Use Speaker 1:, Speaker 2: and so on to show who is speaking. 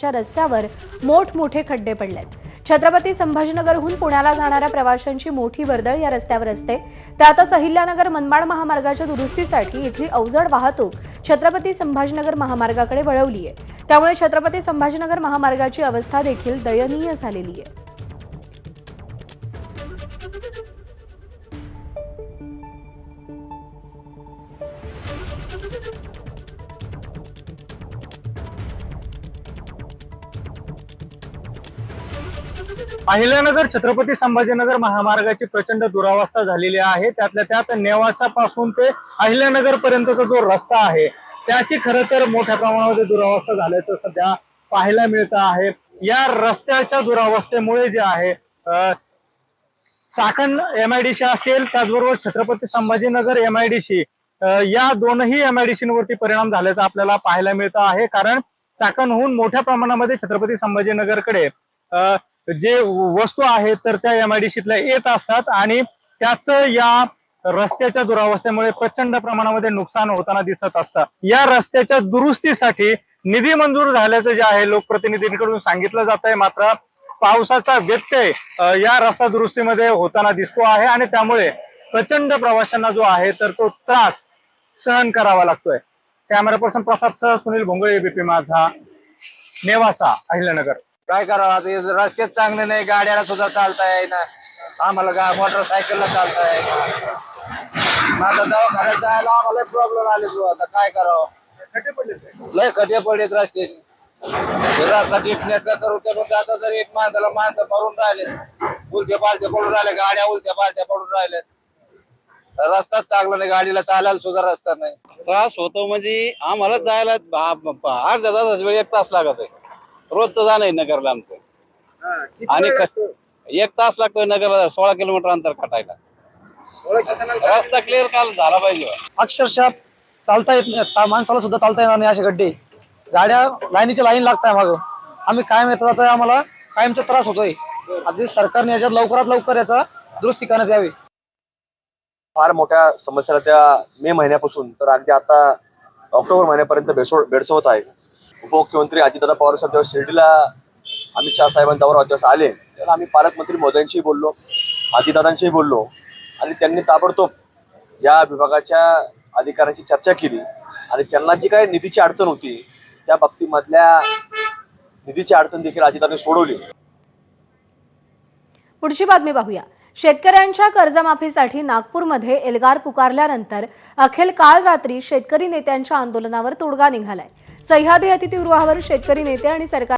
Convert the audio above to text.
Speaker 1: रस्त्यावर मोठमोठे खड्डे पडलेत। छत्रपती संभाजीनगरहून पुण्याला जाणाऱ्या प्रवाशांची मोठी वर्दळ या रस्त्यावर असते। त्यातच अहिल्यानगर मनमाड महामार्गाच्या दुरुस्तीसाठी इथली अवजड वाहतूक छत्रपती संभाजीनगर महामार्गाकडे वळवली आहे। त्यामुळे छत्रपती संभाजीनगर महामार्गाची अवस्था देखील दयनीय झालेली आहे।
Speaker 2: अहिल्यानगर छत्रपती संभाजीनगर महामार्गाची प्रचंड दुरावस्था झालेली आहे। त्यातल्या त्यात नेवासापासून ते अहिल्यानगर पर्यंतचा जो रस्ता आहे त्याची खरं तर मोठ्या प्रमाणामध्ये दुरावस्था झाल्याचं सध्या पाहायला मिळतं आहे। या रस्त्याच्या दुरावस्थेमुळे जे आहे चाकण MIDC असेल, त्याचबरोबर छत्रपती संभाजीनगर MIDC या दोनही MIDCवरती परिणाम झाल्याचा आपल्याला पाहायला मिळतं आहे। कारण चाकणहून मोठ्या प्रमाणामध्ये छत्रपती संभाजीनगरकडे जे वस्तू आहेत तर त्या MIDCतल्या येत असतात आणि त्याच या रस्त्याच्या दुरावस्थेमुळे प्रचंड प्रमाणामध्ये नुकसान होताना दिसत असतं। या रस्त्याच्या दुरुस्तीसाठी निधी मंजूर झाल्याचं जे आहे लोकप्रतिनिधींकडून सांगितलं जात आहे, मात्र पावसाचा व्यत्यय या रस्ता दुरुस्तीमध्ये होताना दिसतो आहे आणि त्यामुळे प्रचंड प्रवाशांना जो आहे तर तो त्रास सहन करावा लागतोय। कॅमेरा पर्सन प्रसाद सह सुनील भोंगळे, ABP माझा, नेवासा, अहिल्यानगर।
Speaker 3: काय करावं आता, रस्ते चांगले नाही, गाड्याला सुद्धा चालता येईना, आम्हाला मोटरसायकलला चालता येईना, आता दवाखान्यात जायला आम्हाला प्रॉब्लेम आले तू, आता काय करावं, लय खड्डे पडलेत रस्ते, रस्ता नीट करू ते पण आता जर एक माणसाला माणसं पडून राहिले, उलटे पालटे पडून राहिले, गाड्या उलट्या पालट्या पडून राहिल्यात, रस्ताच चांगला नाही, गाडीला चालायला सुद्धा रस्ता नाही।
Speaker 4: त्रास होतो म्हणजे आम्हाला जायला अर्ध्या तासाच्या वेळ 1 तास लागत आहे। रोजचं जाणं आहे नगरला आमचं, आणि 1 तास लागतोय नगरला 16 किलोमीटर अंतर काटायला। रस्ता क्लिअर काल झाला पाहिजे।
Speaker 5: अक्षरशः चालता येत नाही, माणसाला सुद्धा चालता येणार नाही, असे गड्डे, गाड्या लाईनीच्या लाईन लागताय मागं, आम्ही कायम येत जातोय, आम्हाला कायमचा त्रास होतोय। आधी सरकारने याच्यात लवकरात लवकर याचा दुरुस्ती करण्यात यावी।
Speaker 6: फार मोठ्या समस्या त्या मे महिन्यापासून तर अगदी आता ऑक्टोबर महिन्यापर्यंत भेडसावत आहे। उपमुख्यमंत्री अजितदादा पवार साहेब जेव्हा शिर्डीला अमित शहा साहेबांवर जेव्हा आले तेव्हा आम्ही पालकमंत्री मोदयांशी बोललो, अजितदादांशी बोललो आणि त्यांनी ताबडतोब या विभागाच्या अधिकाऱ्यांशी चर्चा केली आणि त्यांना जी काही निधीची अडचण होती त्या बाबतीमधल्या निधीची अडचण देखील अजितदादांनी सोडवली।
Speaker 1: पुढची बातमी पाहूया। शेतकऱ्यांच्या कर्जमाफीसाठी नागपूरमध्ये एल्गार पुकारल्यानंतर अखेर काल रात्री शेतकरी नेत्यांच्या आंदोलनावर तोडगा निघालाय। सह्याद्री अतिथीगृहावर शेतकरी नेते आणि सरकार